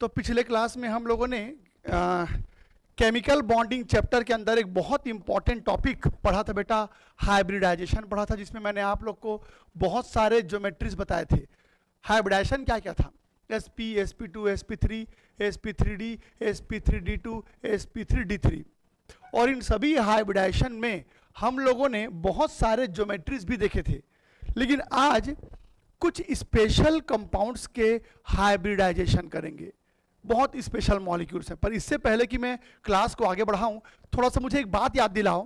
तो पिछले क्लास में हम लोगों ने केमिकल बॉन्डिंग चैप्टर के अंदर एक बहुत इंपॉर्टेंट टॉपिक पढ़ा था बेटा, हाइब्रिडाइजेशन पढ़ा था, जिसमें मैंने आप लोग को बहुत सारे ज्योमेट्रीज बताए थे। हाइब्रिडाइजेशन क्या क्या था? sp, sp2, sp3, sp3d, sp3d2, sp3d3। और इन सभी हाइब्रिडाइजेशन में हम लोगों ने बहुत सारे ज्योमेट्रीज भी देखे थे। लेकिन आज कुछ स्पेशल कंपाउंड्स के हाइब्रिडाइजेशन करेंगे, बहुत स्पेशल मॉलिक्यूल्स हैं। पर इससे पहले कि मैं क्लास को आगे बढ़ाऊं, थोड़ा सा मुझे एक बात याद दिलाओ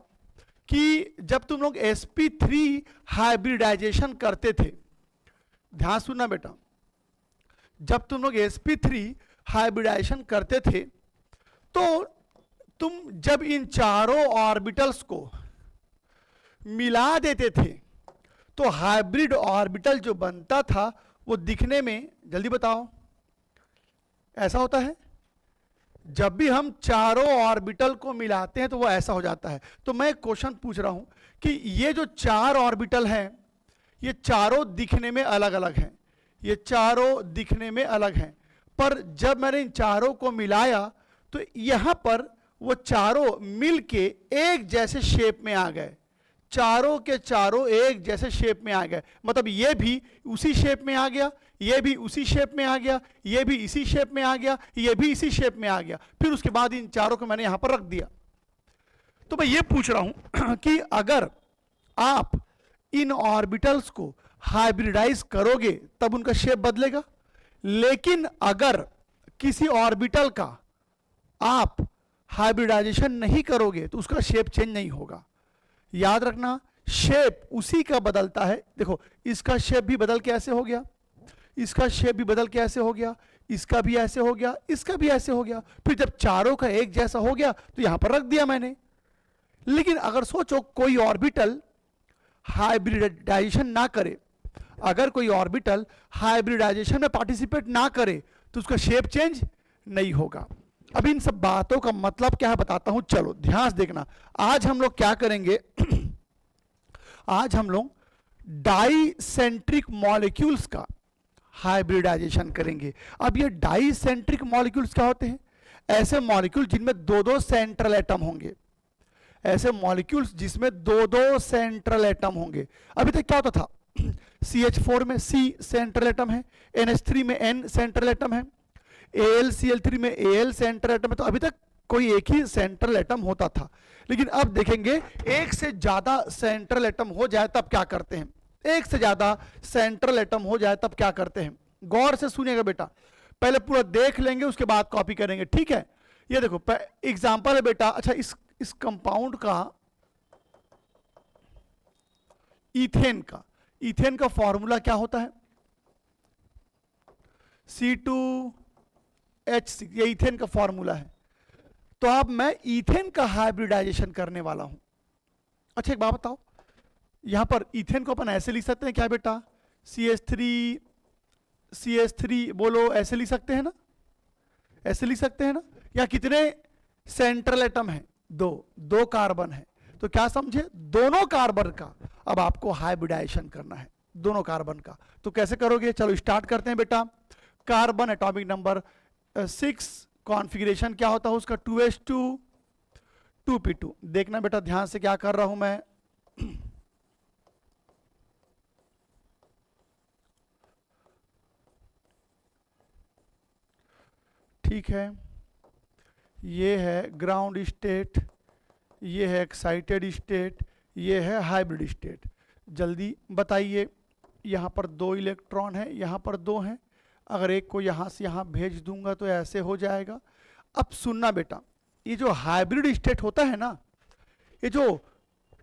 कि जब तुम लोग sp3 हाइब्रिडाइजेशन करते थे, ध्यान सुनना बेटा, जब तुम लोग sp3 हाइब्रिडाइजेशन करते थे तो तुम जब इन चारों ऑर्बिटल्स को मिला देते थे तो हाइब्रिड ऑर्बिटल जो बनता था वो दिखने में, जल्दी बताओ, ऐसा होता है। जब भी हम चारों ऑर्बिटल को मिलाते हैं तो वो ऐसा हो जाता है। तो मैं एक क्वेश्चन पूछ रहा हूं कि ये जो चार ऑर्बिटल हैं, ये चारों दिखने में अलग अलग हैं, ये चारों दिखने में अलग हैं, पर जब मैंने इन चारों को मिलाया तो यहां पर वो चारों मिलके एक जैसे शेप में आ गए। चारों के चारों एक जैसे शेप में आ गए, मतलब ये भी उसी शेप में आ गया, ये भी उसी शेप में आ गया, ये भी इसी शेप में आ गया, ये भी इसी शेप में आ गया। फिर उसके बाद इन चारों को मैंने यहां पर रख दिया। तो मैं ये पूछ रहा हूं कि अगर आप इन ऑर्बिटल्स को हाइब्रिडाइज करोगे तब उनका शेप बदलेगा, लेकिन अगर किसी ऑर्बिटल का आप हाइब्रिडाइजेशन नहीं करोगे तो उसका शेप चेंज नहीं होगा। याद रखना, शेप उसी का बदलता है। देखो, इसका शेप भी बदल के ऐसे हो गया, इसका शेप भी बदल के ऐसे हो गया, इसका भी ऐसे हो गया, इसका भी ऐसे हो गया। फिर जब चारों का एक जैसा हो गया तो यहां पर रख दिया मैंने। लेकिन अगर सोचो कोई ऑर्बिटल हाइब्रिडाइजेशन ना करे, अगर कोई ऑर्बिटल हाइब्रिडाइजेशन में पार्टिसिपेट ना करे तो उसका शेप चेंज नहीं होगा। अब इन सब बातों का मतलब क्या है बताता हूं, चलो ध्यान से देखना। आज हम लोग क्या करेंगे आज हम लोग डाइसेंट्रिक मॉलिक्यूल्स का हाइब्रिडाइजेशन करेंगे। अब ये डाइसेंट्रिक मॉलिक्यूल्स क्या होते हैं? ऐसे मॉलिक्यूल जिनमें दो दो सेंट्रल एटम होंगे, ऐसे मॉलिक्यूल्स जिसमें दो दो सेंट्रल एटम होंगे। अभी तक क्या होता था? CH4 में C सेंट्रल एटम है, NH3 में N सेंट्रल एटम है, AlCl3 में Al सेंट्रल एटम है। तो अभी तक कोई एक ही सेंट्रल एटम होता था। लेकिन अब देखेंगे एक से ज्यादा सेंट्रल एटम हो जाए तब क्या करते हैं। एक से ज्यादा सेंट्रल एटम हो जाए तब क्या करते हैं, गौर से सुनिएगा बेटा, पहले पूरा देख लेंगे उसके बाद कॉपी करेंगे, ठीक है? ये देखो एग्जांपल है बेटा। अच्छा, इस कंपाउंड का, इथेन का फॉर्मूला क्या होता है? C2H6, ये इथेन का फॉर्मूला है। तो अब मैं इथेन का हाइब्रिडाइजेशन करने वाला हूं। अच्छा, एक बात बताओ, यहां पर इथेन को अपन ऐसे लिख सकते हैं क्या बेटा? CH3 बोलो, ऐसे लिख सकते हैं ना? ऐसे लिख सकते हैं ना? या कितने सेंट्रल एटम है? दो कार्बन है। तो क्या समझे, दोनों कार्बन का अब आपको हाइब्रिडाइजेशन करना है, दोनों कार्बन का। तो कैसे करोगे, चलो स्टार्ट करते हैं बेटा। कार्बन एटॉमिक नंबर 6, कॉन्फ़िगरेशन क्या होता है उसका? 2s2 2p2। देखना बेटा ध्यान से क्या कर रहा हूं मैं। ठीक है, ये है ग्राउंड स्टेट, ये है एक्साइटेड स्टेट, ये है हाइब्रिड स्टेट। जल्दी बताइए, यहां पर 2 इलेक्ट्रॉन है, यहां पर 2 हैं। अगर एक को यहां से यहां भेज दूंगा तो ऐसे हो जाएगा। अब सुनना बेटा, ये जो हाइब्रिड स्टेट होता है ना, ये जो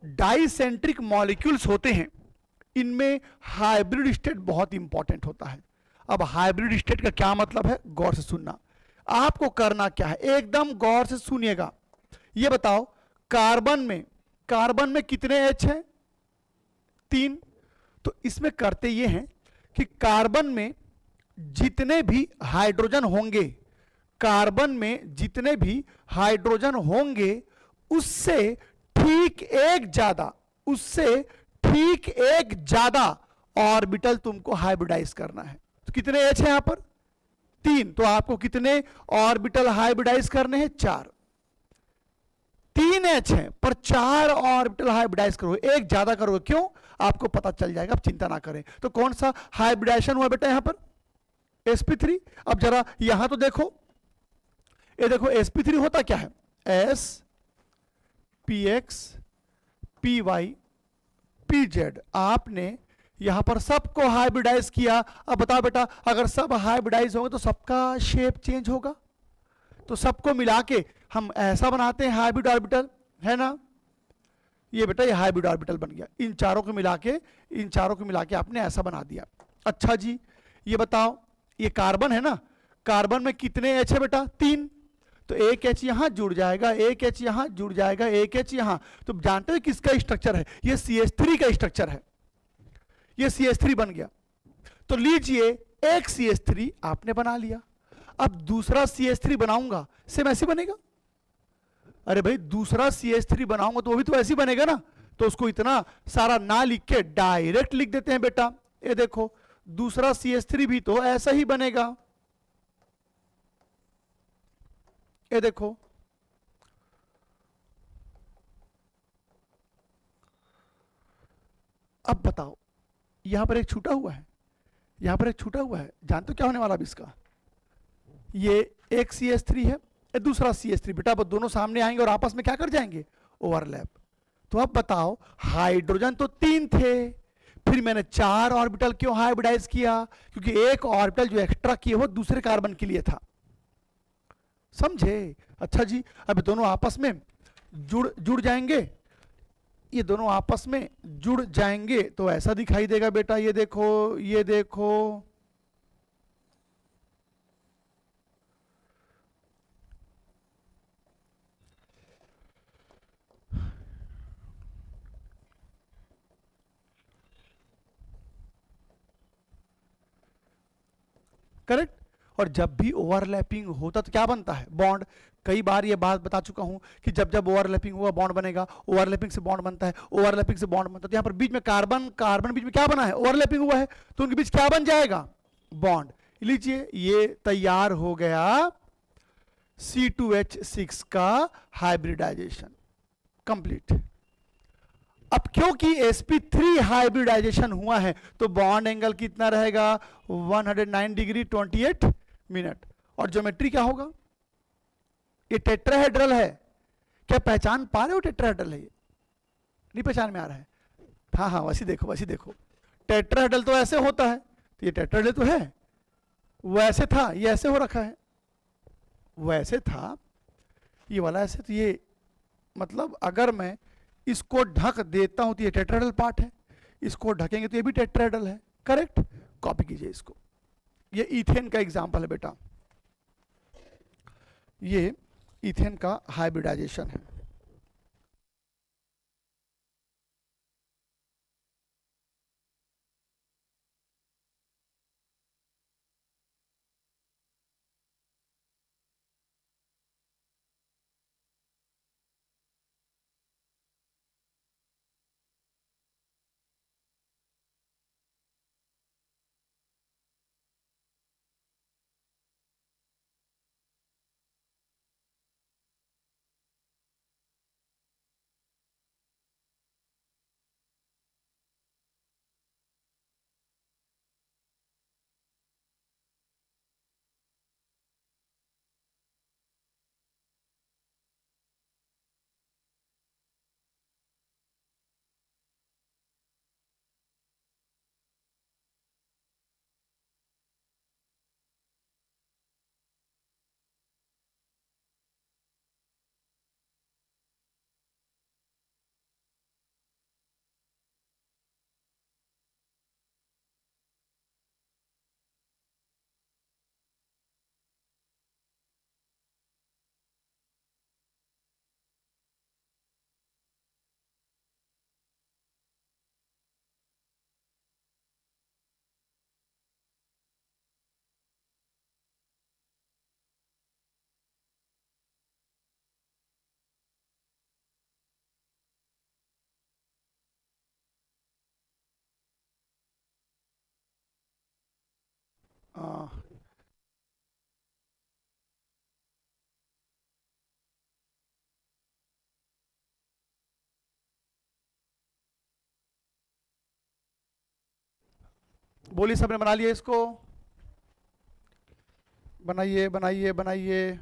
डाइसेंट्रिक मॉलिक्यूल्स होते हैं, इनमें हाइब्रिड स्टेट बहुत इंपॉर्टेंट होता है। अब हाइब्रिड स्टेट का क्या मतलब है, गौर से सुनना। आपको करना क्या है, एकदम गौर से सुनिएगा। ये बताओ, कार्बन में कितने H हैं? 3। तो इसमें करते ये हैं कि कार्बन में जितने भी हाइड्रोजन होंगे, कार्बन में जितने भी हाइड्रोजन होंगे उससे ठीक एक ज्यादा ऑर्बिटल तुमको हाइब्रिडाइज करना है। तो कितने H है यहां पर? 3, तो आपको कितने ऑर्बिटल हाइब्रिडाइज करने हैं? 4। 3 H है पर 4 ऑर्बिटल हाइब्रिडाइज करो, एक ज्यादा करोगे, क्यों? आपको पता चल जाएगा, आप चिंता ना करें। तो कौन सा हाइब्रिडाइजेशन हुआ बेटा यहां पर? sp3। अब जरा यहां तो देखो, ये देखो sp3 होता क्या है? s px py pz। आपने यहां पर सबको हाइब्रिडाइज किया। अब बताओ बेटा, अगर सब हाइब्रिडाइज होंगे तो सबका शेप चेंज होगा, तो सबको मिला के हम ऐसा बनाते हैं हाइब्रिड ऑर्बिटल, है ना? ये बेटा ये हाइब्रिड ऑर्बिटल बन गया। इन चारों को मिला के आपने ऐसा बना दिया। अच्छा जी, ये बताओ, ये कार्बन है ना, कार्बन में कितने एच है बेटा? 3। तो एक एच यहां जुड़ जाएगा, एक एच यहां जुड़ जाएगा, एक एच यहां। तो जानते हो किसका स्ट्रक्चर है? ये CH3 का स्ट्रक्चर है, ये CH3 बन गया। तो लीजिए, एक CH3 आपने बना लिया। अब दूसरा CH3 बनाऊंगा, सेम ऐसे बनेगा। अरे भाई, दूसरा CH3 बनाऊंगा तो वो भी तो ऐसे ही बनेगा ना। तो उसको इतना सारा ना लिख के डायरेक्ट लिख देते हैं बेटा। ये देखो, दूसरा CH3 भी तो ऐसा ही बनेगा। ये देखो, अब बताओ, यहां पर एक छूटा हुआ है, यहां पर एक छूटा हुआ है। जानते हो क्या होने वाला अब इसका? ये एक CH3 है, ये दूसरा CH3। बेटा अब दोनों सामने आएंगे और आपस में क्या कर जाएंगे? ओवरलैप। तो अब बताओ, हाइड्रोजन तो 3 थे, फिर मैंने 4 ऑर्बिटल क्यों हाइब्रिडाइज किया? क्योंकि एक ऑर्बिटल जो एक्स्ट्रा किए वो दूसरे कार्बन के लिए था। समझे? अच्छा जी, अब दोनों आपस में जुड़ जुड़ जाएंगे, ये दोनों आपस में जुड़ जाएंगे तो ऐसा दिखाई देगा बेटा। ये देखो, ये देखो, करेक्ट। और जब भी ओवरलैपिंग होता तो क्या बनता है? बॉन्ड। कई बार ये बात बता चुका हूं कि जब जब ओवरलैपिंग हुआ बॉन्ड बनेगा, ओवरलैपिंग से बॉन्ड बनता है, ओवरलैपिंग से बॉन्ड बनता है। तो यहां पर बीच में कार्बन कार्बन बीच में क्या बना है? ओवरलैपिंग हुआ है, तो उनके बीच क्या बन जाएगा? बॉन्ड। लीजिए, ये तैयार हो गया C2H6 का हाइब्रिडाइजेशन कंप्लीट। अब क्योंकि sp3 हाइब्रिडाइजेशन हुआ है तो बॉन्ड एंगल कितना रहेगा? 109 डिग्री 28 मिनट। और ज्योमेट्री क्या होगा? ये टेट्राहेड्रल है। क्या पहचान पा रहे हो? टेट्राहेड्रल है ये, नहीं पहचान में आ रहा है? हाँ हाँ, वैसे देखो, वैसे देखो, टेट्राहेड्रल तो ऐसे होता है, तो ये टेट्राहेड्रल तो है। वैसे था, ये ऐसे हो रखा है, वैसे था, ये वाला ऐसे। तो ये मतलब अगर मैं इसको ढक देता हूं तो ये टेट्राहेड्रल पार्ट है, इसको ढकेंगे तो ये भी टेट्राहेड्रल है। करेक्ट? कॉपी कीजिए इसको। ये इथेन का एग्जांपल है बेटा, ये इथेन का हाइब्रिडाइजेशन है। बोलिए, सबने बना लिया इसको? बनाइए बनाइए बनाइए।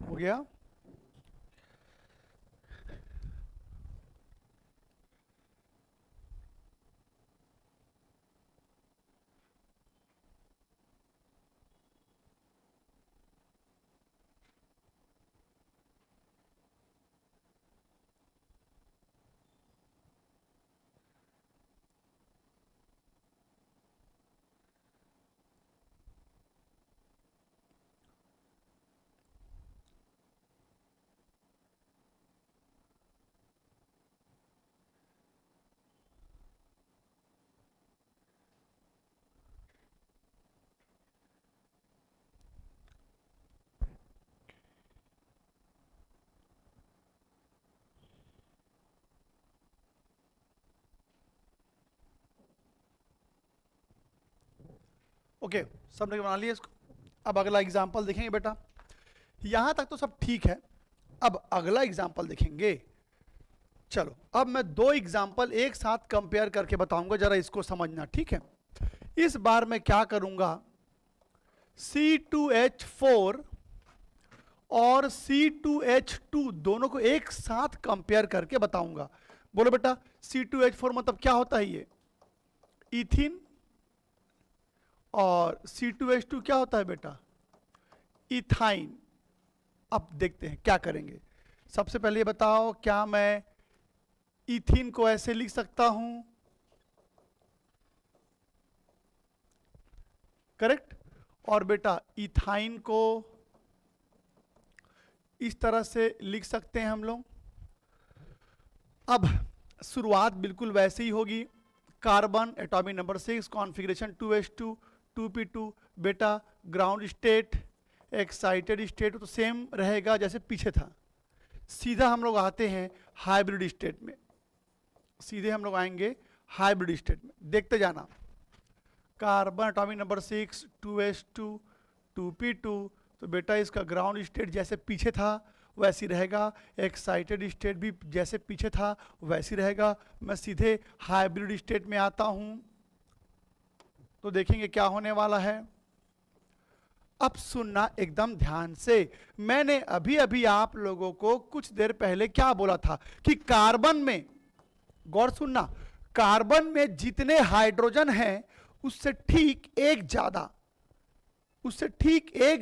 हो गया? ओके, सबने बना लिया इसको। अब अगला एग्जाम्पल देखेंगे बेटा। यहां तक तो सब ठीक है। अब अगला एग्जाम्पल देखेंगे। चलो, अब मैं दो एग्जाम्पल एक साथ कंपेयर करके बताऊंगा, जरा इसको समझना, ठीक है? इस बार मैं क्या करूंगा, C2H4 और C2H2 दोनों को एक साथ कंपेयर करके बताऊंगा। बोलो बेटा, C2H4 मतलब क्या होता है? ये इथिन। और C2H2 क्या होता है बेटा? इथाइन। अब देखते हैं क्या करेंगे। सबसे पहले ये बताओ, क्या मैं इथिन को ऐसे लिख सकता हूं? करेक्ट। और बेटा इथाइन को इस तरह से लिख सकते हैं हम लोग। अब शुरुआत बिल्कुल वैसे ही होगी। Carbon atomic number 6, configuration 2s2 2p2। बेटा ग्राउंड स्टेट, एक्साइटेड स्टेट तो सेम रहेगा जैसे पीछे था। सीधा हम लोग आते हैं हाइब्रिड स्टेट में। सीधे हम लोग आएंगे हाइब्रिड स्टेट में, देखते जाना। Carbon atomic number 6 2s2 2p2, तो बेटा इसका ग्राउंड स्टेट जैसे पीछे था वैसी रहेगा, एक्साइटेड स्टेट भी जैसे पीछे था वैसी रहेगा। मैं सीधे हाइब्रिड स्टेट में आता हूं, तो देखेंगे क्या होने वाला है। अब सुनना एकदम ध्यान से। मैंने अभी अभी आप लोगों को कुछ देर पहले क्या बोला था कि कार्बन में, गौर सुनना, कार्बन में जितने हाइड्रोजन हैं उससे ठीक एक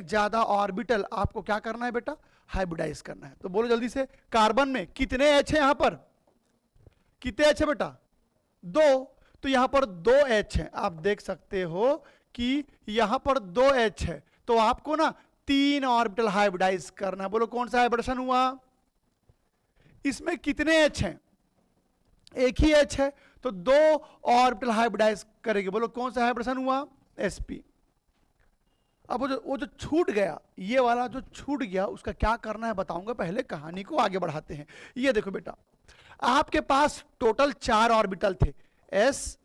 ज्यादा ऑर्बिटल आपको क्या करना है बेटा? हाइब्रिडाइज करना है। तो बोलो जल्दी से, कार्बन में कितने एच है? यहां पर कितने एच है बेटा? 2। तो यहां पर 2 एच है। आप देख सकते हो कि यहां पर 2 एच है, तो आपको ना 3 ऑर्बिटल हाइब्रिडाइज करना है। बोलो कौन सा हाइब्रिडेशन हुआ? इसमें कितने एच हैं? एक ही एच है, तो 2 ऑर्बिटल हाइब्रिडाइज करेंगे। बोलो कौन सा हाइब्रिडेशन हुआ? sp। अब वो जो छूट गया, ये वाला जो छूट गया, उसका क्या करना है बताऊंगा। पहले कहानी को आगे बढ़ाते हैं। ये देखो बेटा, आपके पास टोटल 4 ऑर्बिटल थे, s,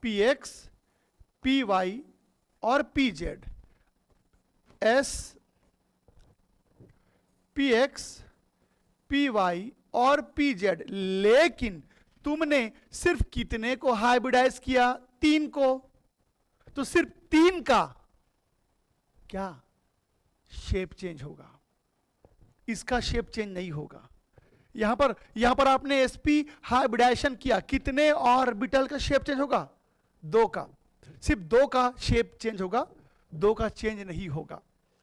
px, py और pz। s, px, py और pz। लेकिन तुमने सिर्फ कितने को हाइब्रिडाइज किया? 3 को। तो सिर्फ 3 का क्या शेप चेंज होगा, इसका शेप चेंज नहीं होगा। यहां पर आपने sp हाइब्रिडाइजेशन किया, कितने ऑर्बिटल का शेप चेंज होगा? 2 का। सिर्फ 2 का शेप चेंज होगा, 2 का चेंज नहीं होगा।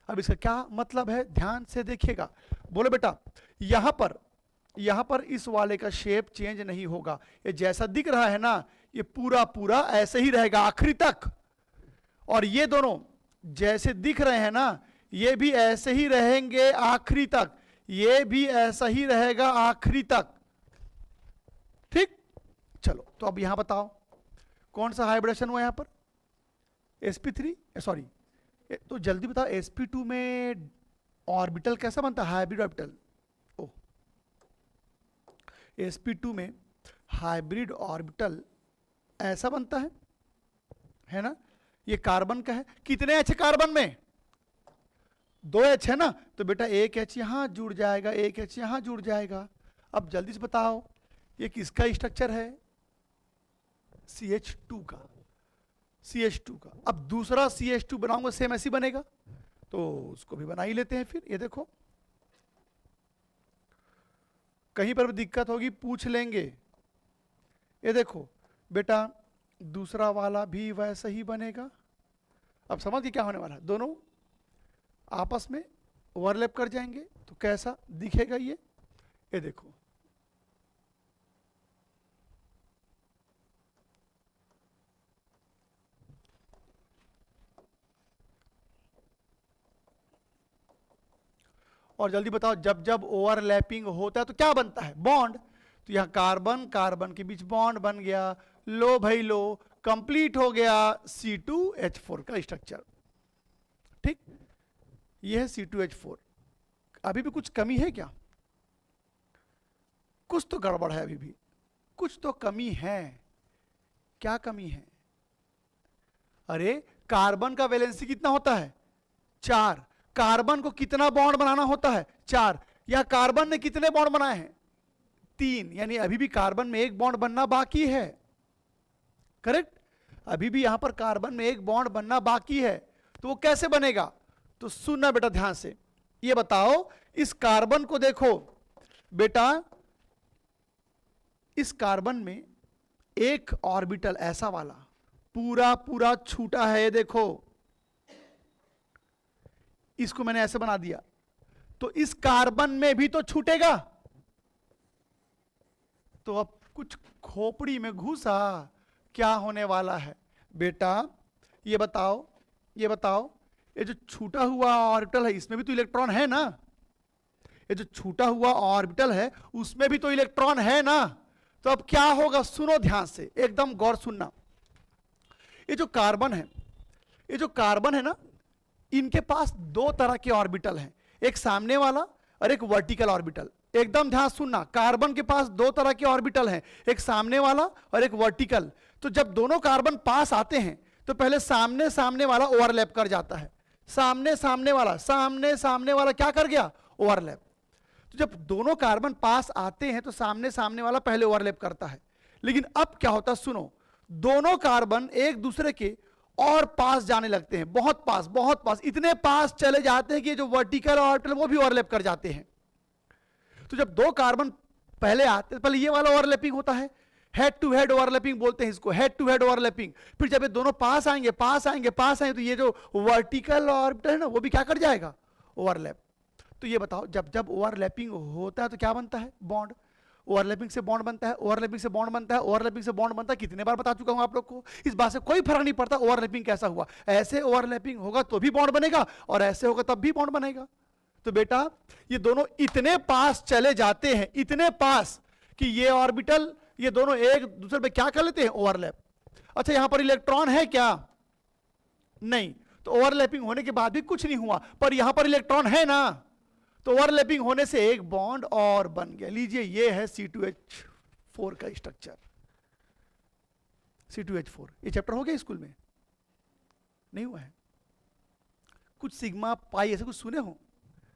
अब इसका क्या मतलब है, ध्यान से देखिएगा। बोलो बेटा, यहां पर इस वाले का शेप चेंज नहीं होगा। ये जैसा दिख रहा है ना, ये पूरा ऐसे ही रहेगा आखिरी तक। और ये दोनों जैसे दिख रहे हैं ना, ये भी ऐसे ही रहेंगे आखिरी तक, ये भी ऐसा ही रहेगा आखिरी तक। ठीक, चलो तो अब यहां बताओ कौन सा हाइब्रिडेशन हुआ यहां पर, sp3, सॉरी तो जल्दी बताओ sp2 में ऑर्बिटल कैसा बनता है, हाइब्रिड ऑर्बिटल। ओ, sp2 में हाइब्रिड ऑर्बिटल ऐसा बनता है ना। ये कार्बन का है, कितने एच कार्बन में, 2 एच है ना, तो बेटा 1 एच यहां जुड़ जाएगा, 1 एच यहां जुड़ जाएगा। अब जल्दी से बताओ ये किसका स्ट्रक्चर है, CH2 का, CH2 का। अब दूसरा CH2 बनाऊंगा सेम ऐसी बनेगा, तो उसको भी बना ही लेते हैं फिर। ये देखो कहीं पर भी दिक्कत होगी पूछ लेंगे। ये देखो बेटा दूसरा वाला भी वैसा ही बनेगा। अब समझ गए क्या होने वाला है, दोनों आपस में ओवरलैप कर जाएंगे, तो कैसा दिखेगा ये देखो। और जल्दी बताओ जब जब ओवरलैपिंग होता है तो क्या बनता है, बॉन्ड। तो यहां कार्बन कार्बन के बीच बॉन्ड बन गया, लो भाई लो, कंप्लीट हो गया C2H4 का स्ट्रक्चर। ठीक, ये है C2H4। अभी भी कुछ कमी है क्या, कुछ तो गड़बड़ है, अभी भी कुछ तो कमी है। क्या कमी है, अरे कार्बन का वैलेंसी कितना होता है, 4, कार्बन को कितना बॉन्ड बनाना होता है, 4, या कार्बन ने कितने बॉन्ड बनाए हैं, 3, यानी अभी भी कार्बन में एक बॉन्ड बनना बाकी है। करेक्ट, अभी भी यहां पर कार्बन में एक बॉन्ड बनना बाकी है, तो वो कैसे बनेगा, तो सुनना बेटा ध्यान से। ये बताओ इस कार्बन को देखो बेटा, इस कार्बन में एक ऑर्बिटल ऐसा वाला पूरा पूरा छूटा है, ये देखो इसको मैंने ऐसे बना दिया, तो इस कार्बन में भी तो छूटेगा। तो अब कुछ खोपड़ी में घुसा, क्या होने वाला है बेटा, ये बताओ ये जो छूटा हुआ ऑर्बिटल है इसमें भी तो इलेक्ट्रॉन है ना, ये जो छूटा हुआ ऑर्बिटल है उसमें भी तो इलेक्ट्रॉन है ना। तो अब क्या होगा, सुनो ध्यान से, एकदम गौर सुनना। ये जो कार्बन है ना, इनके पास 2 तरह के ऑर्बिटल हैं, एक सामने वाला और एक वर्टिकल ऑर्बिटल। एकदम ध्यान सुनना, कार्बन के पास 2 तरह के ऑर्बिटल हैं, एक सामने वाला और एक वर्टिकल। तो जब दोनों कार्बन पास आते हैं तो पहले सामने वाला ओवरलैप कर जाता है, सामने वाला क्या कर गया, ओवरलैप। तो जब दोनों कार्बन पास आते हैं तो सामने वाला पहले ओवरलैप करता है। लेकिन अब क्या होता है, सुनो, दोनों कार्बन एक दूसरे के और पास जाने लगते हैं, बहुत पास, इतने पास चले जाते हैं कि जो वर्टिकल ऑर्बिटल वो भी ओवरलैप कर जाते हैं। तो जब 2 कार्बन पहले आते हैं, पहले ये वाला ओवरलैपिंग होता है, हेड टू हेड ओवरलैपिंग बोलते हैं इसको, हेड टू हेड ओवरलैपिंग। फिर जब ये दोनों पास आएंगे तो ये जो वर्टिकल ऑर्बिटल है ना वो भी क्या कर जाएगा, ओवरलैप। तो ये बताओ जब जब ओवरलैपिंग होता है तो क्या बनता है, बॉन्ड। ओवरलैपिंग से बॉन्ड बनता है, ओवरलैपिंग से बॉन्ड बनता है, ओवरलैपिंग से बॉन्ड बनता है। कितने बार बता चुका हूं आप लोग को, इस बात से कोई फर्क नहीं पड़ता ओवरलैपिंग कैसा हुआ, ऐसे ओवरलैपिंग होगा तो भी बॉन्ड बनेगा और ऐसे होगा तब भी बॉन्ड बनेगा। तो बेटा ये दोनों इतने पास चले जाते हैं, इतने पास कि ये ऑर्बिटल ये दोनों एक दूसरे पे क्या कर लेते हैं, ओवरलैप। अच्छा यहां पर इलेक्ट्रॉन है क्या, नहीं, तो ओवरलैपिंग होने के बाद भी कुछ नहीं हुआ, पर यहां पर इलेक्ट्रॉन है ना, तो ओवरलैपिंग होने से एक बॉन्ड और बन गया। लीजिए ये है C2H4 का स्ट्रक्चर, C2H4। ये चैप्टर हो गया स्कूल में, नहीं हुआ है, कुछ सिग्मा पाई ऐसे कुछ सुने हो।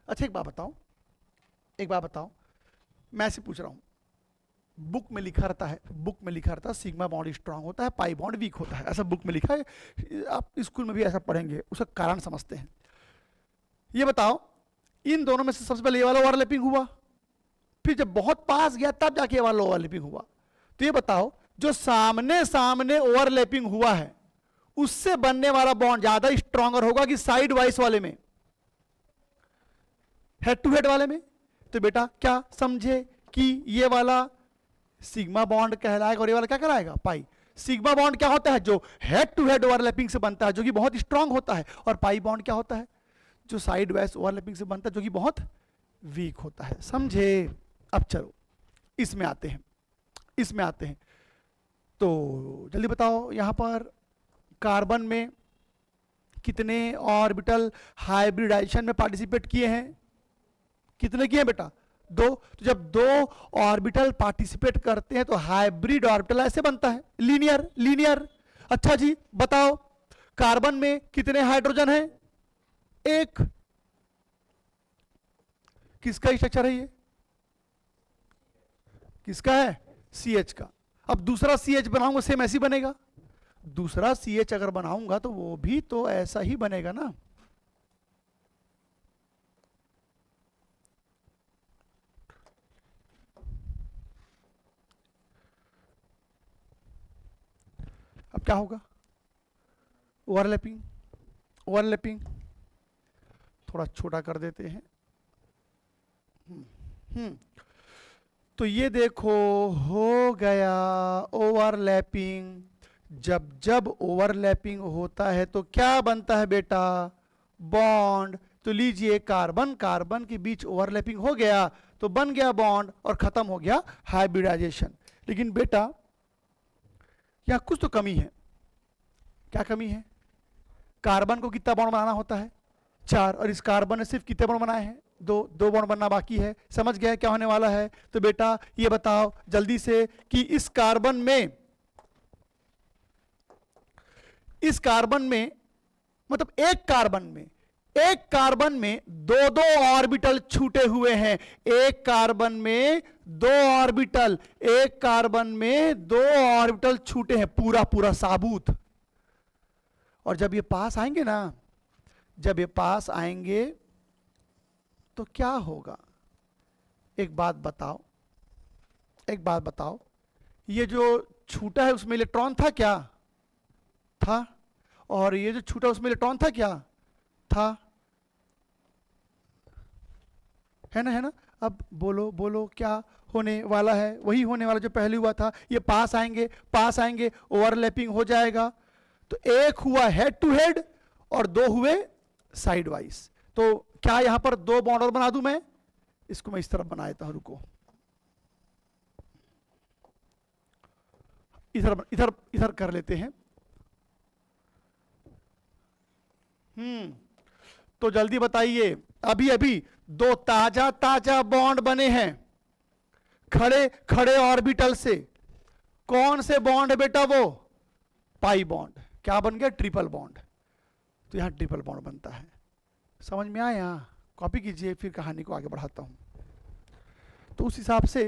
अच्छा एक बात बताओ, मैं ऐसे पूछ रहा हूं, बुक में लिखा रहता है सिग्मा बॉन्ड स्ट्रांग होता है, पाई बॉन्ड वीक होता है, ऐसा बुक में लिखा है, आप स्कूल में भी ऐसा पढ़ेंगे, उसका कारण समझते हैं। ये बताओ इन दोनों में से सबसे पहले ये वाला ओवरलैपिंग हुआ, फिर जब बहुत पास गया तब जाके ये वाला ओवरलैपिंग हुआ। तो ये बताओ जो सामने ओवरलैपिंग हुआ है उससे बनने वाला बॉन्ड ज्यादा स्ट्रॉन्गर होगा कि साइड वाइज वाले में, हेड टू हेड वाले में। तो बेटा क्या समझे कि ये वाला सिग्मा बॉन्ड कहलाएगा और ये वाला क्या कहलाएगा, पाई। सिग्मा बॉन्ड क्या होता है, जो हेड टू हेड ओवरलैपिंग से बनता है, जो कि बहुत स्ट्रांग होता है, और पाई बॉन्ड क्या होता है, जो साइड वाइज ओवरलैपिंग से बनता है, जो कि बहुत वीक होता है। समझे? अब चलो इसमें आते हैं, इसमें आते हैं। तो जल्दी बताओ, यहां पर कार्बन में कितने ऑर्बिटल हाइब्रिडाइजेशन में पार्टिसिपेट किए हैं? कितने किए हैं बेटा? दो। तो जब दो ऑर्बिटल पार्टिसिपेट करते हैं तो हाइब्रिड ऑर्बिटल ऐसे बनता है, लीनियर लीनियर। अच्छा जी बताओ, कार्बन में कितने हाइड्रोजन हैं? एक। किसका स्ट्रक्चर है ये? किसका है? सी एच का। अब दूसरा सी एच बनाऊंगा, सेम ऐसी बनेगा। दूसरा सी एच अगर बनाऊंगा तो वो भी तो ऐसा ही बनेगा ना। अब क्या होगा? ओवरलैपिंग, ओवरलैपिंग थोड़ा छोटा कर देते हैं। हम्म तो ये देखो हो गया ओवरलैपिंग। जब जब ओवरलैपिंग होता है तो क्या बनता है बेटा? बॉन्ड। तो लीजिए, कार्बन कार्बन के बीच ओवरलैपिंग हो गया तो बन गया बॉन्ड और खत्म हो गया हाइब्रिडाइजेशन। लेकिन बेटा यहां कुछ तो कमी है। क्या कमी है? कार्बन को कितना बॉन्ड बनाना होता है? 4। और इस कार्बन ने सिर्फ कितने बॉन्ड बनाए हैं? 2। 2 बॉन्ड बनना बाकी है। समझ गया क्या होने वाला है? तो बेटा ये बताओ जल्दी से कि इस कार्बन में, इस कार्बन में मतलब एक कार्बन में दो दो ऑर्बिटल छूटे हुए हैं। एक कार्बन में दो ऑर्बिटल, एक कार्बन में दो ऑर्बिटल छूटे हैं, पूरा पूरा साबुत। और जब ये पास आएंगे ना, जब ये पास आएंगे तो क्या होगा? एक बात बताओ, एक बात बताओ, ये जो छूटा है उसमें इलेक्ट्रॉन था क्या? था। और ये जो छूटा उसमें इलेक्ट्रॉन था क्या? था। है ना, है ना? अब बोलो बोलो क्या होने वाला है? वही होने वाला जो पहले हुआ था। ये पास आएंगे, पास आएंगे, ओवरलैपिंग हो जाएगा। तो एक हुआ हेड टू हेड और दो हुए साइड वाइज। तो क्या यहां पर दो बॉन्ड और बना दूं मैं? इसको मैं इस तरफ बना देता हूं, रुको। इधर इधर इधर कर लेते हैं। तो जल्दी बताइए, अभी अभी दो ताजा ताजा बॉन्ड बने हैं खड़े खड़े ऑर्बिटल से। कौन से बॉन्ड है बेटा? वो पाई बॉन्ड। क्या बन गया? Triple bond. तो यहां ट्रिपल बॉन्ड बनता है। समझ में आया? कॉपी कीजिए, फिर कहानी को आगे बढ़ाता हूं। तो उस हिसाब से,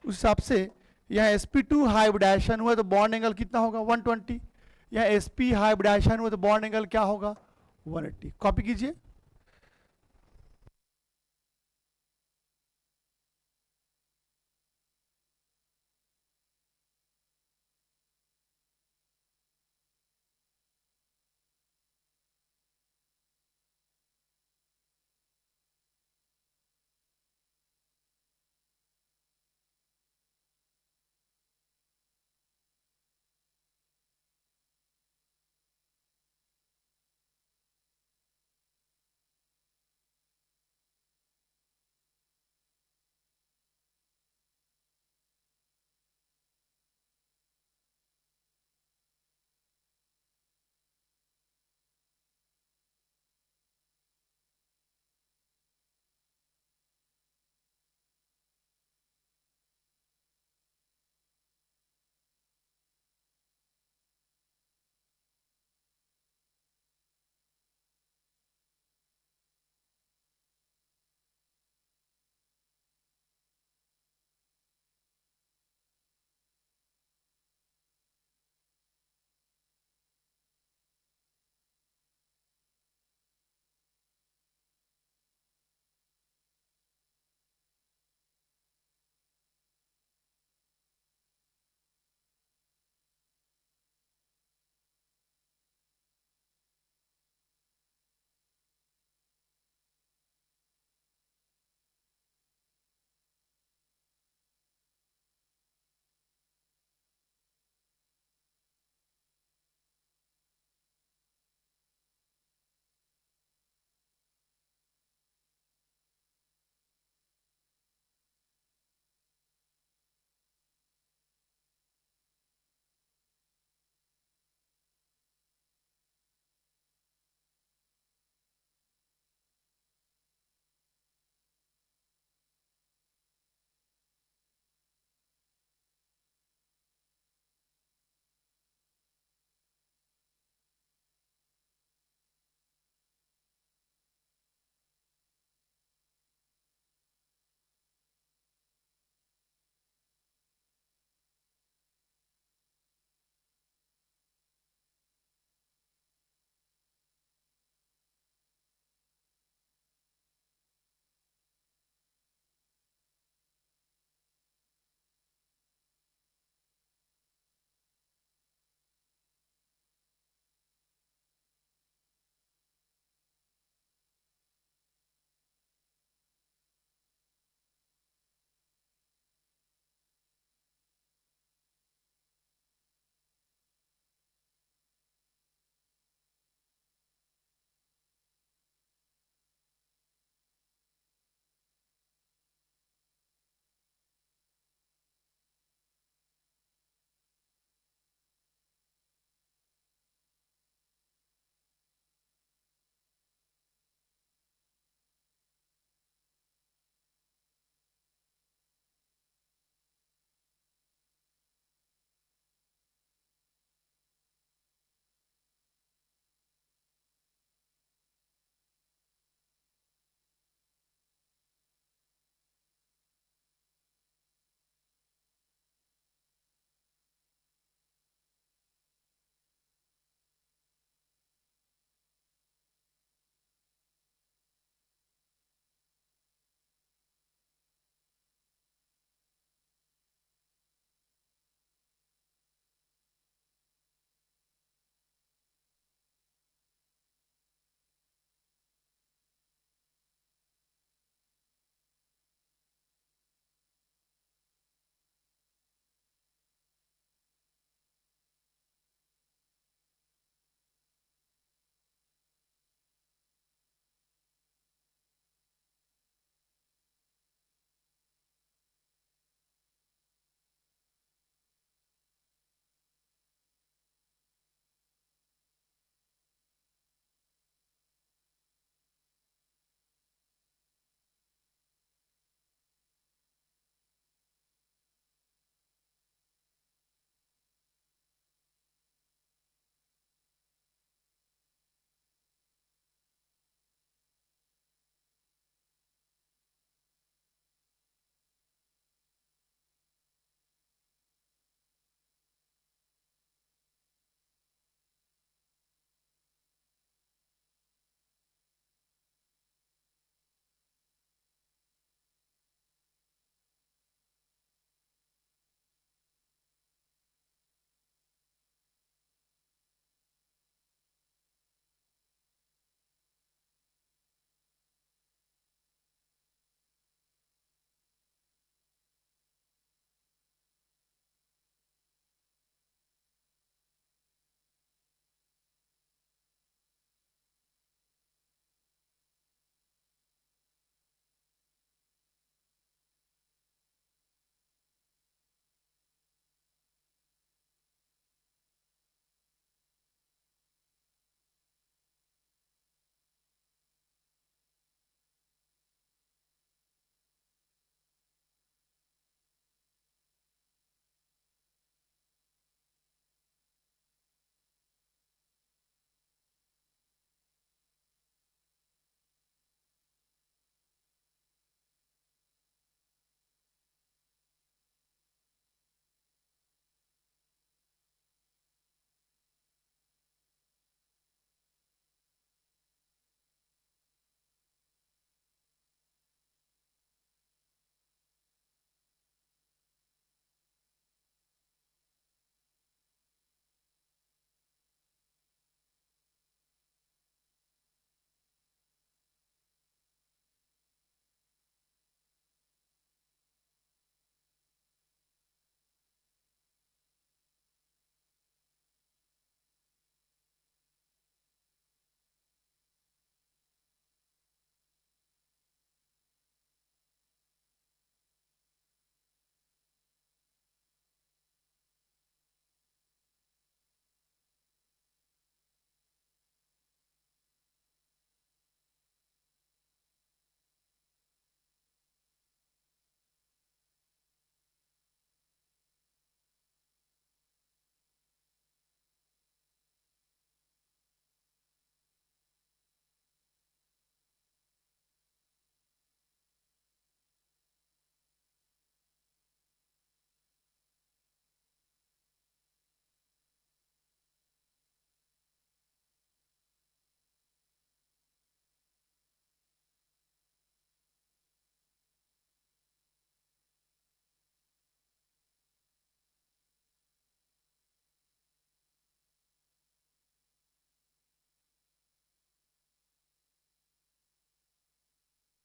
उस हिसाब से यहाँ sp2 हाइब्रिडाइजेशन हुआ तो बॉन्ड एंगल कितना होगा? 120। यहाँ sp हाइब्रिडाइजेशन हुआ तो बॉन्ड एंगल क्या होगा? 180। कॉपी कीजिए।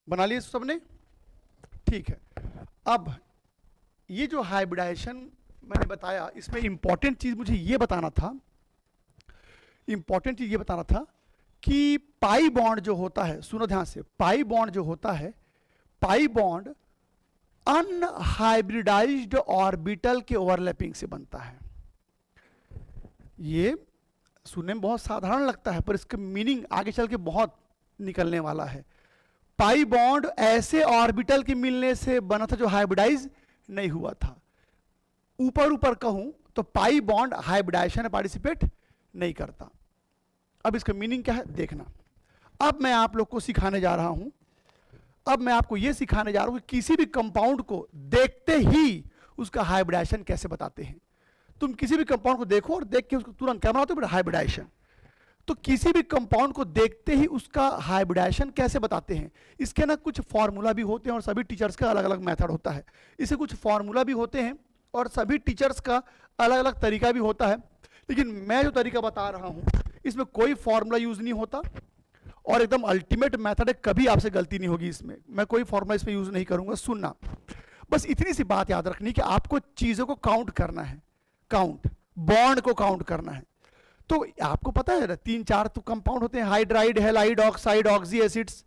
बना लिए सबने? ठीक है। अब ये जो हाइब्रिडाइजेशन मैंने बताया, इसमें इंपॉर्टेंट चीज मुझे ये बताना था, इंपॉर्टेंट चीज ये बताना था कि पाई बॉन्ड जो होता है, सुनो ध्यान से, पाई बॉन्ड जो होता है, पाई बॉन्ड अनहाइब्रिडाइज्ड ऑर्बिटल के ओवरलैपिंग से बनता है। ये सुनने में बहुत साधारण लगता है, पर इसका मीनिंग आगे चल के बहुत निकलने वाला है। पाई बॉन्ड ऐसे ऑर्बिटल के मिलने से बना था जो हाइब्रिडाइज नहीं हुआ था। ऊपर ऊपर कहूं तो पाई बॉन्ड हाइब्रिडाइजेशन में पार्टिसिपेट नहीं करता। अब इसका मीनिंग क्या है देखना। अब मैं आप लोग को सिखाने जा रहा हूं, अब मैं आपको यह सिखाने जा रहा हूं कि किसी भी कंपाउंड को देखते ही उसका हाइब्रिडाइजेशन कैसे बताते हैं। तुम किसी भी कंपाउंड को देखो और देख के उसको तुरंत क्या बनाते हो? हाइब्रिडाइजेशन। तो किसी भी कंपाउंड को देखते ही उसका हाइब्रिडाइजेशन कैसे बताते हैं, इसके ना कुछ फॉर्मूला भी होते हैं और सभी टीचर्स का अलग अलग मेथड होता है। इसे कुछ फॉर्मूला भी होते हैं और सभी टीचर्स का अलग अलग तरीका भी होता है। लेकिन मैं जो तरीका बता रहा हूं इसमें कोई फॉर्मूला यूज नहीं होता और एकदम अल्टीमेट मेथड है, कभी आपसे गलती नहीं होगी इसमें। मैं कोई फॉर्मूला इसमें यूज नहीं करूंगा। सुनना, बस इतनी सी बात याद रखनी कि आपको चीजों को काउंट करना है, काउंट बॉन्ड को काउंट करना है। तो आपको पता है 3-4 तो कंपाउंड होते हैं, hydride, halide, oxide, oxy acids,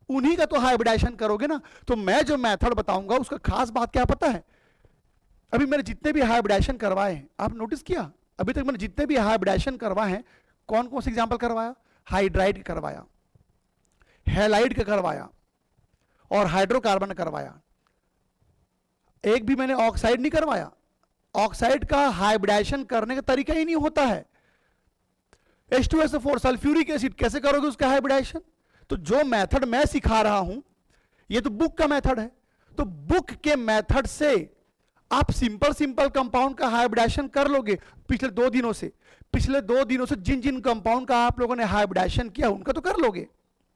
उन्हीं का तो हाइब्रिडाइजेशन करोगे ना। तो मैं जो मेथड बताऊंगा उसका खास बात क्या पता है? अभी मैंने जितने भी हाइब्रिडाइजेशन करवाए हैं, आप नोटिस किया अभी तक मैंने जितने भी हाइब्रिडाइजेशन करवाए हैं, कौन कौन से एग्जांपल करवाया? हाइड्राइड का करवाया, हैलाइड का करवाया और हाइड्रोकार्बन करवाया। एक भी मैंने ऑक्साइड नहीं करवाया। ऑक्साइड का हाइब्रिडाइजेशन करने का तरीका ही नहीं होता है। H2SO4 सल्फ्यूरिक एसिड कैसे करोगे उसका हाइब्रिडाइजेशन? तो जो मेथड मैं सिखा रहा हूं ये तो बुक का मेथड है। तो बुक के मेथड से आप सिंपल सिंपल कंपाउंड का हाइब्रिडाइजेशन कर लोगे। पिछले 2 दिनों से जिन जिन कंपाउंड का आप लोगों ने हाइब्रिडाइजेशन किया उनका तो कर लोगे,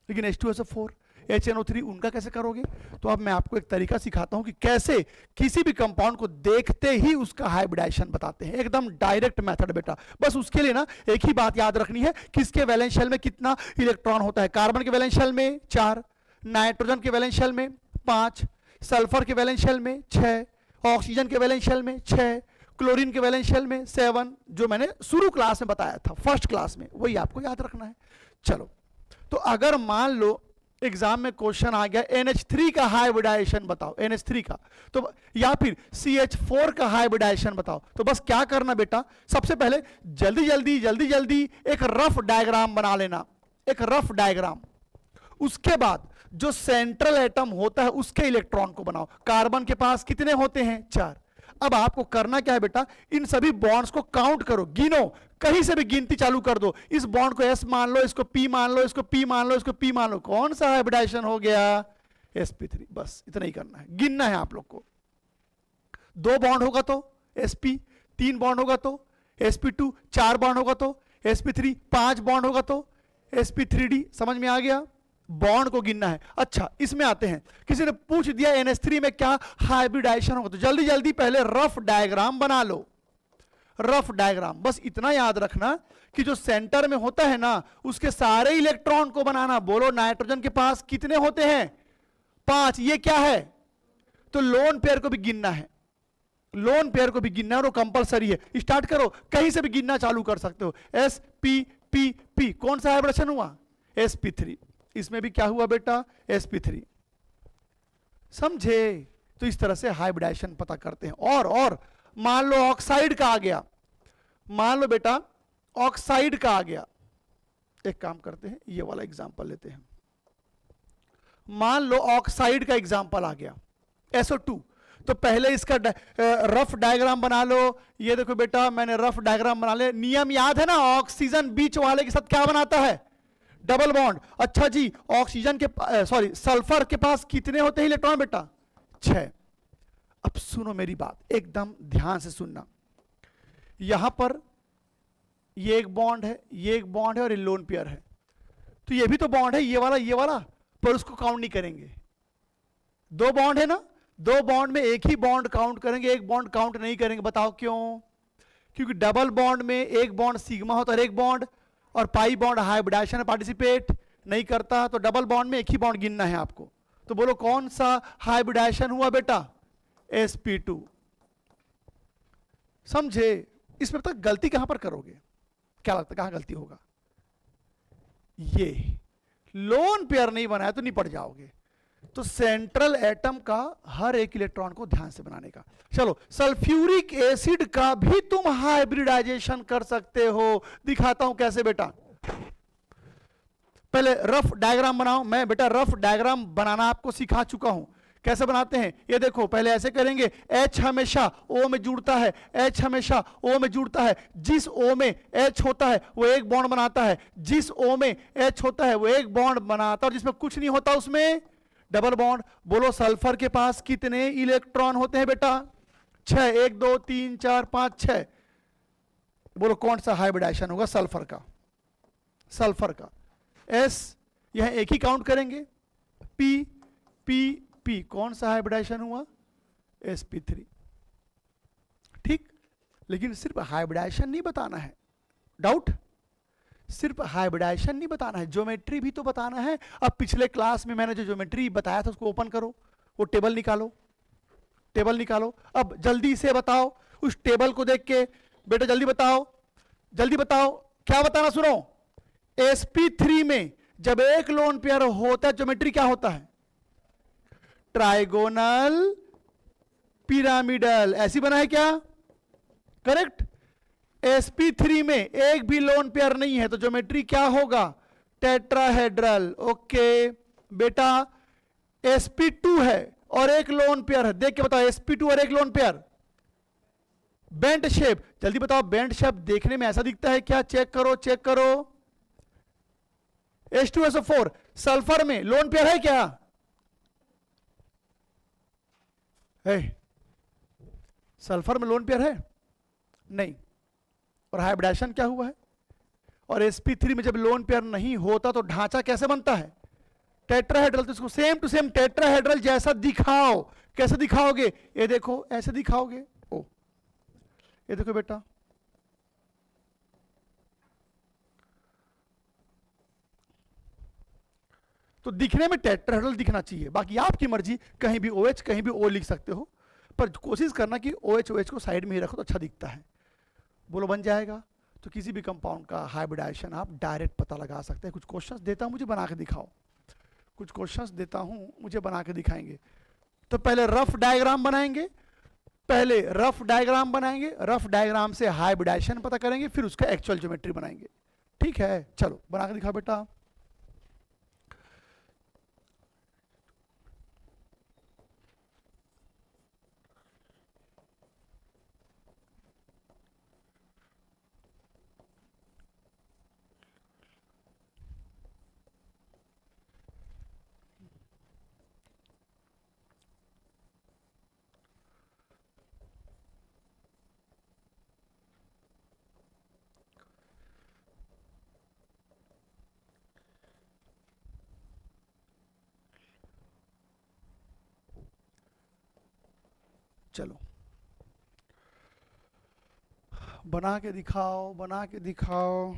लेकिन H2SO4 HNO3 उनका कैसे करोगे? तो अब मैं आपको एक तरीका सिखाता हूं कि कैसे किसी भी कंपाउंड को देखते ही उसका हाइब्रिडाइजेशन बताते हैं। एकदम डायरेक्ट मेथड बेटा। बस उसके लिए ना एक ही बात याद रखनी है, किसके वैलेंस शेल में कितना इलेक्ट्रॉन होता है। कार्बन के वैलेंस शेल में 4, नाइट्रोजन के वैलेंस शेल में 5, सल्फर के वैलेंस शेल में 6, ऑक्सीजन के वैलेंस शेल में 6, क्लोरीन के वैलेंस शेल में 7, जो मैंने शुरू क्लास में बताया था, फर्स्ट क्लास में, वही आपको याद रखना है। चलो, तो अगर मान लो एग्जाम में क्वेश्चन आ गया NH3 का हाइब्रिडाइजेशन बताओ, NH3 का, तो या फिर CH4 का हाइब्रिडाइजेशन बताओ, तो बस क्या करना बेटा, सबसे पहले जल्दी जल्दी एक रफ डायग्राम बना लेना, एक रफ डायग्राम। उसके बाद जो सेंट्रल एटम होता है उसके इलेक्ट्रॉन को बनाओ। कार्बन के पास कितने होते हैं? 4। अब आपको करना क्या है बेटा, इन सभी बॉन्ड्स को काउंट करो, गिनो, कहीं से भी गिनती चालू कर दो। इस बॉन्ड को S मान लो, इसको P मान लो, इसको P मान लो, इसको P मान लो। कौन सा हाइब्रिडाइजेशन हो गया? sp3। बस इतना ही करना है, गिनना है आप लोग को। 2 बॉन्ड होगा तो sp, 3 बॉन्ड होगा तो sp2, 4 बॉन्ड होगा तो sp3, 5 बॉन्ड होगा तो sp3d। समझ में आ गया? बॉन्ड को गिनना है। अच्छा, इसमें आते हैं, किसी ने पूछ दिया NH3 में क्या हाइब्रिडाइजेशन होगा, तो जल्दी जल्दी पहले रफ डायग्राम बना लो। रफ डायग्राम, बस इतना याद रखना कि जो सेंटर में होता है ना उसके सारे इलेक्ट्रॉन को बनाना। बोलो, नाइट्रोजन के पास कितने होते हैं? 5। ये क्या है? तो लोन पेयर को भी गिनना है, लोन पेयर को भी गिनना है और वो कंपलसरी है। स्टार्ट करो, कहीं से भी गिनना चालू कर सकते हो। sp कौन सा हाइब्रिडेशन हुआ? sp3। इसमें भी क्या हुआ बेटा? sp3। समझे? तो इस तरह से हाइब्रिडाइजेशन पता करते हैं। और मान लो ऑक्साइड का आ गया, मान लो बेटा ऑक्साइड का आ गया। एक काम करते हैं, ये वाला एग्जांपल लेते हैं। मान लो ऑक्साइड का एग्जांपल आ गया SO2। तो पहले इसका रफ डायग्राम बना लो। ये देखो बेटा, मैंने रफ डायग्राम बना ले। नियम याद है ना, ऑक्सीजन बीच वाले के साथ क्या बनाता है? Double bond. अच्छा जी, ऑक्सीजन के सल्फर के पास कितने होते हैं इलेक्ट्रॉन बेटा? 6। अब सुनो मेरी बात, एकदम ध्यान से सुनना। यहां पर ये एक बॉन्ड है, ये एक बॉन्ड है और ये लोन पेयर है। तो ये भी तो बॉन्ड है, ये वाला, पर उसको काउंट नहीं करेंगे। 2 बॉन्ड है ना, 2 बॉन्ड में एक ही बॉन्ड काउंट करेंगे, एक बॉन्ड काउंट नहीं करेंगे। बताओ क्यों? क्योंकि डबल बॉन्ड में एक बॉन्ड सिग्मा होता है, एक बॉन्ड, और पाई बॉन्ड हाइब्रिडाइजेशन में पार्टिसिपेट नहीं करता। तो डबल बॉन्ड में एक ही बॉन्ड गिनना है आपको। तो बोलो कौन सा हाइब्रिडाइजेशन हुआ बेटा? sp2। समझे? इसमें तक गलती कहां पर करोगे? क्या लगता है कहां गलती होगा? ये लोन पेयर नहीं बनाया तो नहीं पड़ जाओगे। तो सेंट्रल एटम का हर एक इलेक्ट्रॉन को ध्यान से बनाने का। चलो, सल्फ्यूरिक एसिड का भी तुम हाइब्रिडाइजेशन कर सकते हो। दिखाता हूं कैसे बेटा। पहले रफ डायग्राम बनाओ। मैं बेटा रफ डायग्राम बनाना आपको सिखा चुका हूं। कैसे बनाते हैं ये देखो। पहले ऐसे करेंगे, H हमेशा O में जुड़ता है, H हमेशा O में जुड़ता है। जिस O में H होता है वो एक बॉन्ड बनाता है, जिस O में H होता है वो एक बॉन्ड बनाता है, और जिसमें कुछ नहीं होता उसमें डबल बॉन्ड। बोलो सल्फर के पास कितने इलेक्ट्रॉन होते हैं बेटा? 6। 1 2 3 4 5 6। बोलो कौन सा हाइब्रिडाइजेशन होगा सल्फर का? सल्फर का S यह एक ही काउंट करेंगे। P P P कौन सा हाइब्रिडाइजेशन हुआ? sp3। ठीक, लेकिन सिर्फ हाइब्रिडाइजेशन नहीं बताना है। डाउट? सिर्फ हाइब्रिडाइजेशन नहीं बताना है, ज्योमेट्री भी तो बताना है। अब पिछले क्लास में मैंने जो ज्योमेट्री बताया था उसको ओपन करो, वो टेबल निकालो, टेबल निकालो। अब जल्दी से बताओ उस टेबल को देख के। बेटा जल्दी बताओ, जल्दी बताओ, क्या बताना सुनो। sp3 में जब एक लोन पेयर होता है ज्योमेट्री क्या होता है? Trigonal pyramidal. ऐसी बना है क्या? करेक्ट। sp3 में एक भी लोन पेयर नहीं है तो ज्योमेट्री क्या होगा? टेट्राहेड्रल। ओके बेटा, sp2 है और एक लोन पेयर है। देख के बताओ, sp2 और एक लोन पेयर, बेंट शेप। जल्दी बताओ, बेंट शेप देखने में ऐसा दिखता है क्या? चेक करो, चेक करो। H2SO4 सल्फर में लोन पेयर है क्या? है? सल्फर में लोन पेयर है? नहीं। और हाइब्रिडाइजेशन क्या हुआ है? और sp3 में जब लोन पेयर नहीं होता तो ढांचा कैसे बनता है? टेट्राहेड्रल। तो इसको सेम टू सेम टेट्राहेड्रल जैसा दिखाओ। कैसे दिखाओगे? ये देखो, ऐसे दिखाओगे। ओ, ये देखो बेटा, तो दिखने में टेट्राहेड्रल दिखना चाहिए। बाकी आपकी मर्जी, कहीं भी OH कहीं भी O लिख सकते हो, पर कोशिश करना कि OH को साइड में ही रखो तो अच्छा दिखता है। बोलो बन जाएगा? तो किसी भी कंपाउंड का हाइब्रिडाइजेशन आप डायरेक्ट पता लगा सकते हैं। कुछ क्वेश्चंस देता हूं, मुझे बना के दिखाओ। कुछ क्वेश्चंस देता हूं, मुझे बना के दिखाएंगे। तो पहले रफ डायग्राम बनाएंगे, पहले रफ डायग्राम बनाएंगे, रफ डायग्राम से हाइब्रिडाइजेशन पता करेंगे, फिर उसका एक्चुअल ज्योमेट्री बनाएंगे। ठीक है, चलो बना के दिखाओ बेटा। चलो बना के दिखाओ, बना के दिखाओ।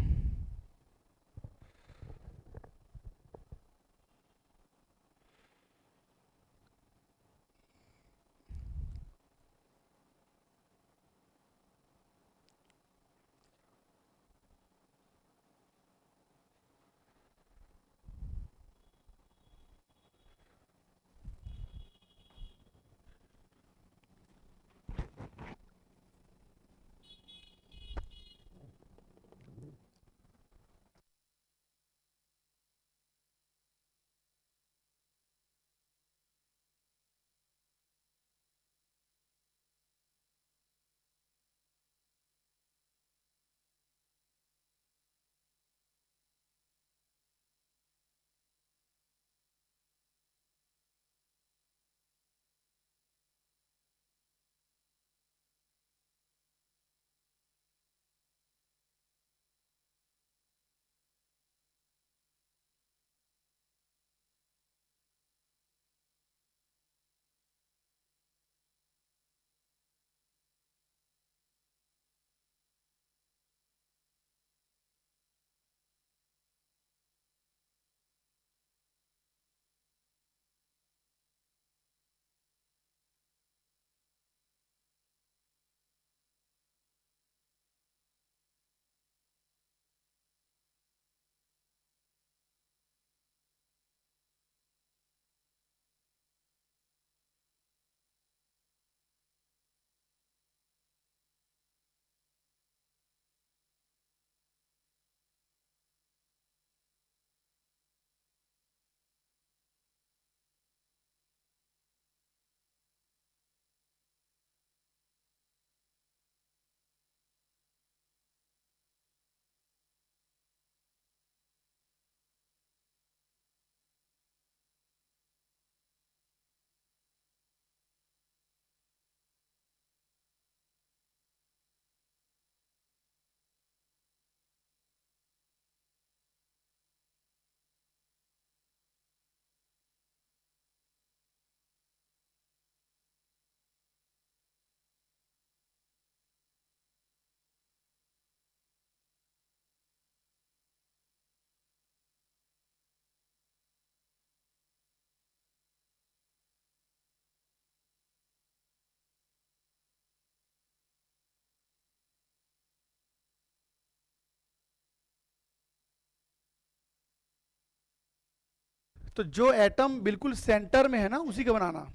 तो जो एटम बिल्कुल सेंटर में है ना उसी का बनाना,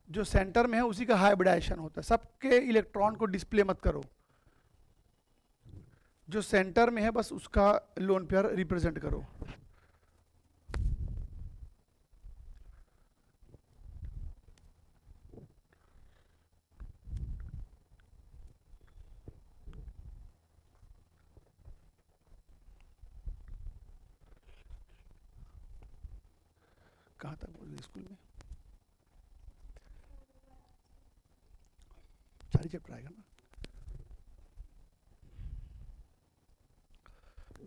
जो सेंटर में है उसी का हाइब्रिडाइजेशन होता है। सबके इलेक्ट्रॉन को डिस्प्ले मत करो, जो सेंटर में है बस उसका लोन पेयर रिप्रेजेंट करो। कहाँ तक बोल स्कूल में 4 चैप्टर आएगा ना।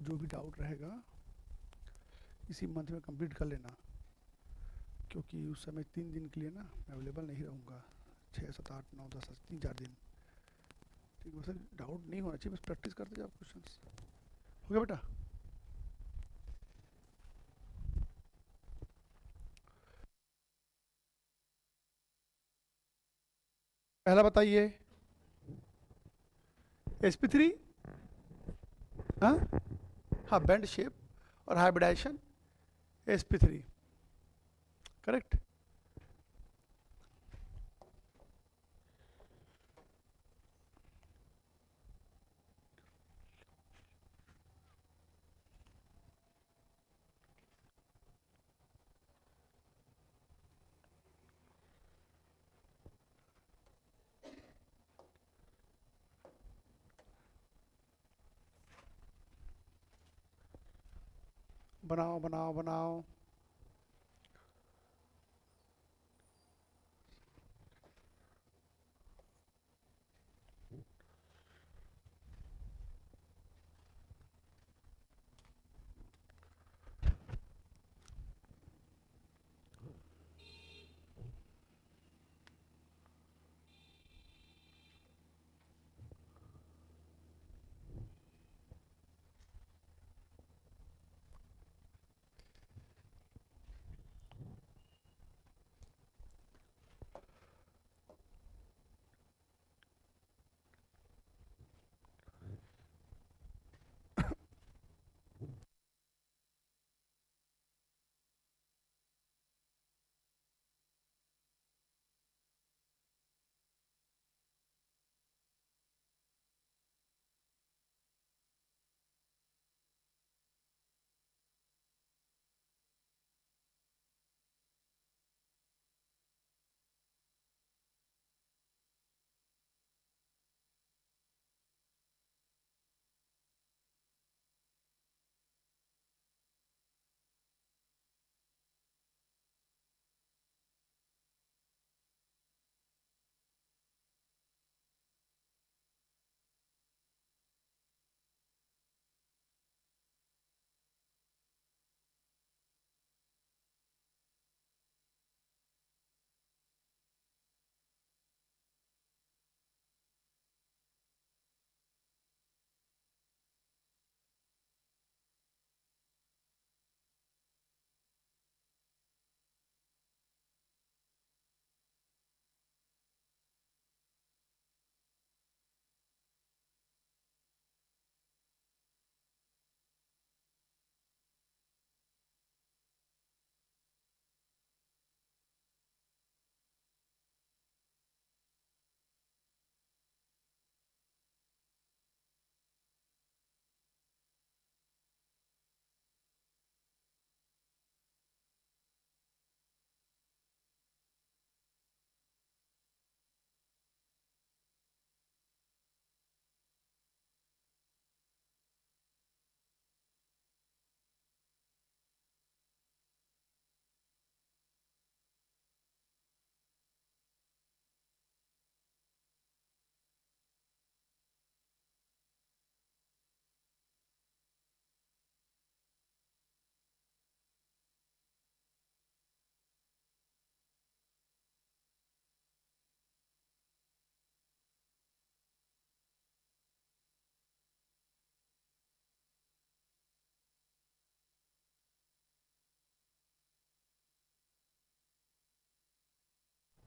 जो भी डाउट रहेगा इसी मंथ में कंप्लीट कर लेना, क्योंकि उस समय 3 दिन के लिए ना मैं अवेलेबल नहीं रहूँगा, 6, 7, 8, 9, 10, 3-4 दिन। ठीक है, बस डाउट नहीं होना चाहिए, बस प्रैक्टिस करते जाओ क्वेश्चंस। हो गया बेटा? पहला बताइए, sp3, हाँ हाँ, बैंड शेप और हाइब्रिडाइजेशन sp3, करेक्ट। बनाओ बनाओ बनाओ।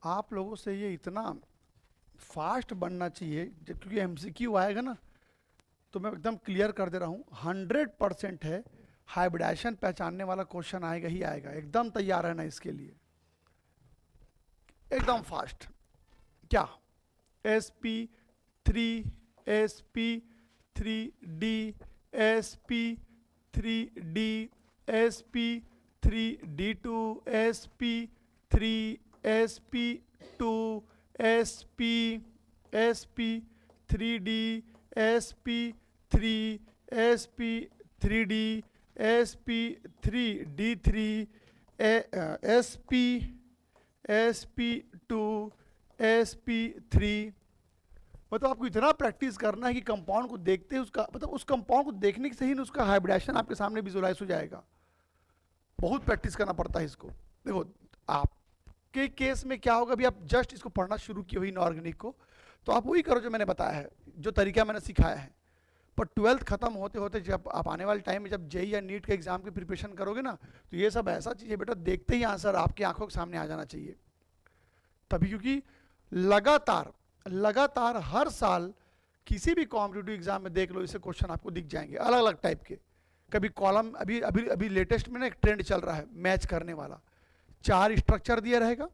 आप लोगों से ये इतना फास्ट बनना चाहिए क्योंकि एमसीक्यू आएगा ना, तो मैं एकदम क्लियर कर दे रहा हूँ, 100% है हाइब्रिडाइजेशन पहचानने वाला क्वेश्चन आएगा ही आएगा, एकदम तैयार है ना इसके लिए, एकदम फास्ट। क्या? sp3 sp3d sp3d sp3d2 sp3 sp2 sp sp3d sp3 sp3d sp3d3 sp sp2 sp3। मतलब आपको इतना प्रैक्टिस करना है कि कंपाउंड को देखते ही उसका मतलब उस कंपाउंड को देखने से ही ना उसका हाइब्रिडाइजेशन आपके सामने विजुअलाइज हो जाएगा। बहुत प्रैक्टिस करना पड़ता है इसको। देखो आपके केस में क्या होगा, अभी आप जस्ट इसको पढ़ना शुरू किए हुई इनऑर्गेनिक को, तो आप वही करो जो मैंने बताया है, जो तरीका मैंने सिखाया है। पर 12th खत्म होते होते जब आप आने वाले टाइम में जब जेई या नीट के एग्जाम की प्रिपरेशन करोगे ना, तो ये सब ऐसा चीज़ है बेटा, देखते ही आंसर आपकी आंखों के सामने आ जाना चाहिए। तभी क्योंकि लगातार हर साल किसी भी कॉम्पिटिटिव एग्जाम में देख लो, इसे क्वेश्चन आपको दिख जाएंगे अलग अलग टाइप के। कभी कॉलम, अभी अभी अभी लेटेस्ट में ना एक ट्रेंड चल रहा है मैच करने वाला, 4 स्ट्रक्चर दिया रहेगा,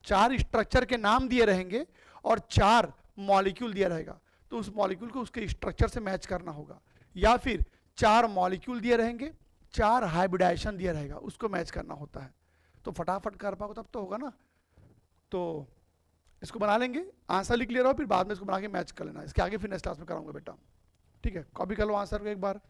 4 स्ट्रक्चर के नाम दिए रहेंगे और 4 मॉलिक्यूल दिया रहेगा, तो उस मॉलिक्यूल को उसके स्ट्रक्चर से मैच करना होगा। या फिर 4 मॉलिक्यूल दिए रहेंगे, 4 हाइब्रिडाइजेशन दिया रहेगा, उसको मैच करना होता है। तो फटाफट कर पाओ तब तो होगा ना। तो इसको बना लेंगे, आंसर लिख ले रहा हो, फिर बाद में इसको बना के मैच कर लेना। इसके आगे फिर नेक्स्ट क्लास में कराऊंगा बेटा, ठीक है? कॉपी कर लो आंसर को एक बार।